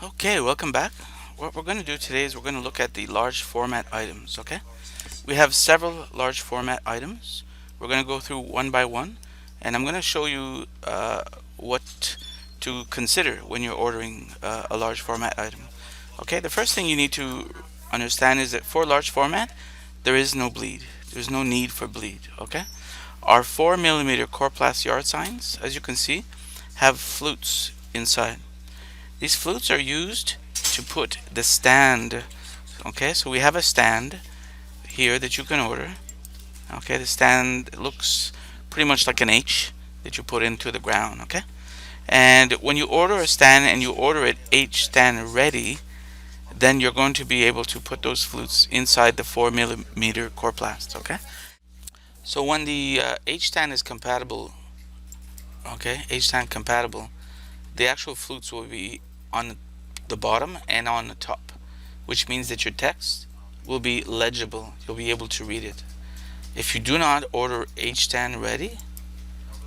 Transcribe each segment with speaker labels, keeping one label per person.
Speaker 1: Okay, welcome back. What we're going to do today is we're going to look at the large format items, okay? We have several large format items. We're going to go through one by one, and I'm going to show you what to consider when you're ordering a large format item. Okay, the first thing you need to understand is that for large format, there is no bleed. There's no need for bleed, okay? Our 4 millimeter Coroplast yard signs, as you can see, have flutes inside. These flutes are used to put the stand. Okay, so we have a stand here that you can order. Okay, the stand looks pretty much like an H that you put into the ground. Okay, and when you order a stand and you order it H stand ready, then you're going to be able to put those flutes inside the 4 millimeter Coroplast. Okay, so when the H stand is compatible, okay, H stand compatible, the actual flutes will be on the bottom and on the top, which means that your text will be legible. You'll be able to read it. If you do not order H10 ready,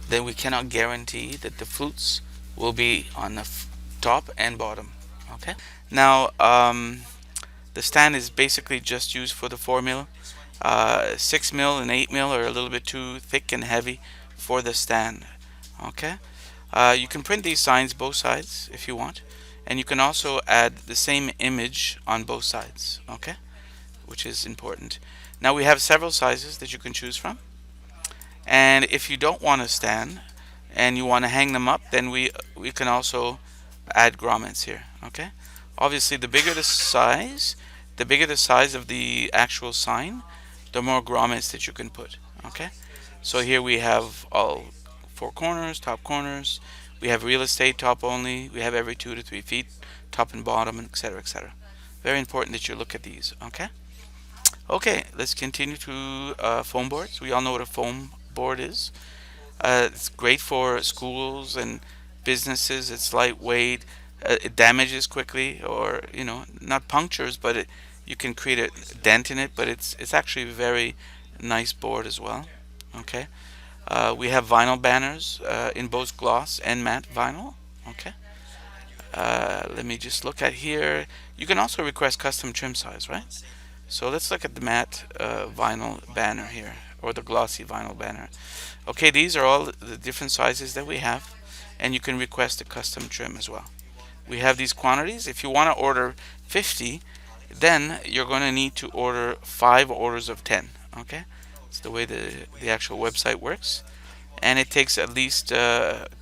Speaker 1: then we cannot guarantee that the flutes will be on the top and bottom. Okay. Now, the stand is basically just used for the 4 mil. 6 mil and 8 mil are a little bit too thick and heavy for the stand. Okay. You can print these signs both sides if you want, and you can also add the same image on both sides. Okay, which is important. Now we have several sizes that you can choose from, and if you don't want to stand and you want to hang them up, then we can also add grommets here. Okay, obviously the bigger the size of the actual sign, the more grommets that you can put. Okay, so here we have all four corners, top corners. We have real estate top only. We have every 2 to 3 feet, top and bottom, etc., etc. Very important that you look at these. Okay. Okay. Let's continue to foam boards. We all know what a foam board is. It's great for schools and businesses. It's lightweight. It damages quickly, or not punctures, but you can create a dent in it. But it's actually a very nice board as well. Okay. We have vinyl banners in both gloss and matte vinyl. Okay. Let me just look at here. You can also request custom trim size, right? So let's look at the matte vinyl banner here, or the glossy vinyl banner. Okay, these are all the different sizes that we have, and you can request a custom trim as well. We have these quantities. If you want to order 50, then you're going to need to order 5 orders of 10. Okay, it's the way the actual website works, and it takes at least 2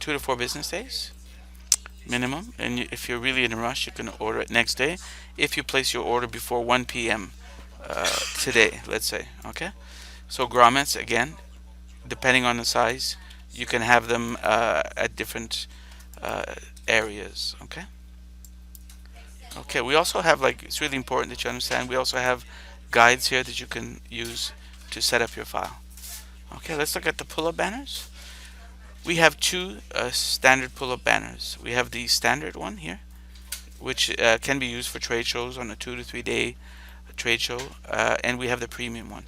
Speaker 1: to 4 business days minimum. And if you're really in a rush, you can order it next day if you place your order before 1 p.m. Today, let's say. Okay, so grommets, again, depending on the size, you can have them at different areas. Okay. Okay, we also have, like, it's really important that you understand, we also have guides here that you can use to set up your file. Okay, let's look at the pull-up banners. We have two standard pull-up banners. We have the standard one here, which can be used for trade shows on a 2 to 3 day trade show, and we have the premium one.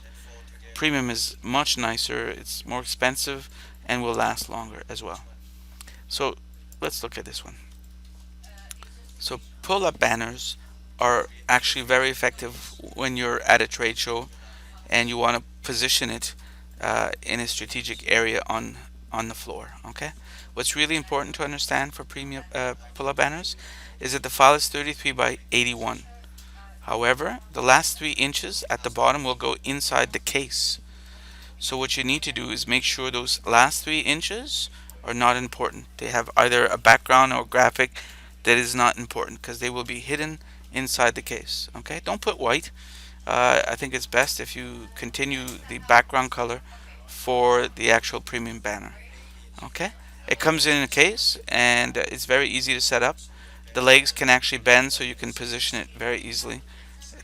Speaker 1: Premium is much nicer, it's more expensive, and will last longer as well. So let's look at this one. So pull-up banners are actually very effective when you're at a trade show and you want to position it in a strategic area on the floor. Okay. What's really important to understand for premium pull-up banners is that the file is 33 by 81. However, the last 3 inches at the bottom will go inside the case. So what you need to do is make sure those last 3 inches are not important. They have either a background or graphic that is not important, because they will be hidden inside the case. Okay, don't put white. I think it's best if you continue the background color for the actual premium banner. Okay, it comes in a case, and it's very easy to set up. The legs can actually bend, so you can position it very easily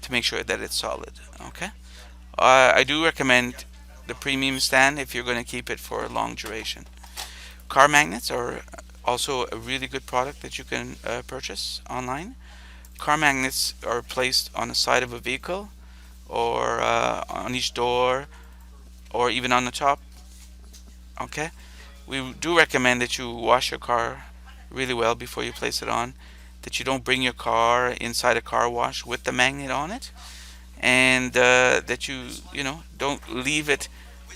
Speaker 1: to make sure that it's solid. Okay, I do recommend the premium stand if you're going to keep it for a long duration. Car magnets are also a really good product that you can purchase online. Car magnets are placed on the side of a vehicle, or on each door, or even on the top. Okay, we do recommend that you wash your car really well before you place it on, that you don't bring your car inside a car wash with the magnet on it, and that you know don't leave it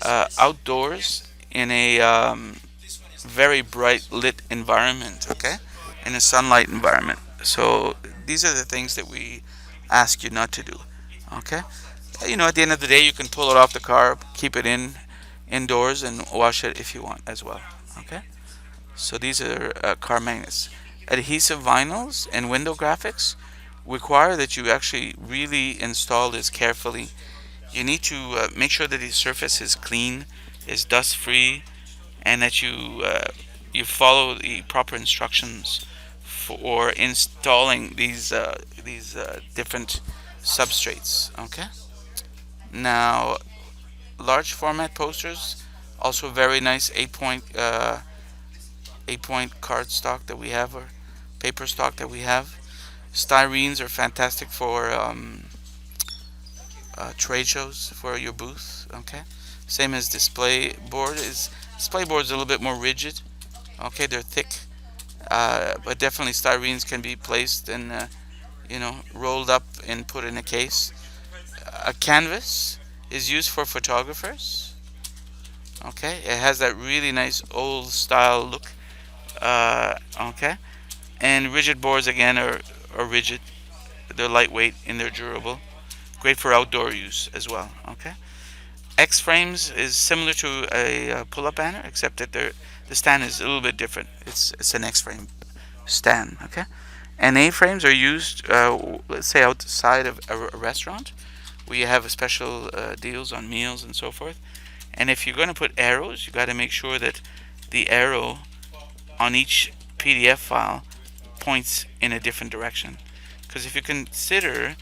Speaker 1: outdoors in a very bright lit environment, okay, in a sunlight environment. So these are the things that we ask you not to do, okay. You know, at the end of the day, you can pull it off the car, keep it indoors, and wash it if you want as well, okay. So these are car magnets. Adhesive vinyls and window graphics require that you actually really install this carefully. You need to make sure that the surface is clean, is dust free, and that you follow the proper instructions for installing these different substrates. Okay. Now, large format posters, also very nice 8 point card stock that we have, or paper stock that we have. Styrenes are fantastic for trade shows for your booth. Okay, same as display board is a little bit more rigid. Okay, they're thick, but definitely styrenes can be placed and rolled up and put in a case. A canvas is used for photographers. Okay, it has that really nice old style look. Okay, and rigid boards again are rigid. They're lightweight and they're durable. Great for outdoor use as well. Okay. X frames is similar to a pull-up banner, except that the stand is a little bit different. It's an X frame stand. Okay. And A frames are used, let's say, outside of a restaurant, where you have special deals on meals and so forth. And if you're going to put arrows, you got to make sure that the arrow on each PDF file points in a different direction. Because if you consider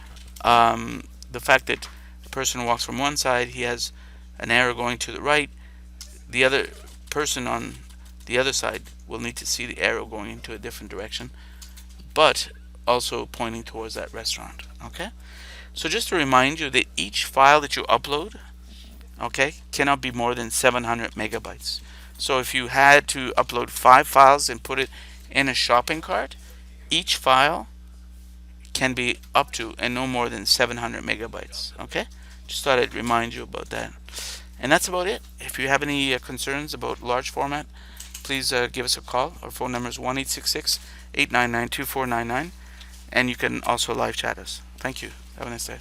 Speaker 1: the fact that the person walks from one side, he has an arrow going to the right, the other person on the other side will need to see the arrow going into a different direction, but also pointing towards that restaurant. Okay? So just to remind you that each file that you upload, okay, cannot be more than 700 megabytes. So if you had to upload 5 files and put it in a shopping cart, each file can be up to and no more than 700 megabytes. Okay, just thought I'd remind you about that. And that's about it. If you have any concerns about large format, please give us a call. Our phone number is 1-866-899-2499, and you can also live chat us. Thank you. Have a nice day.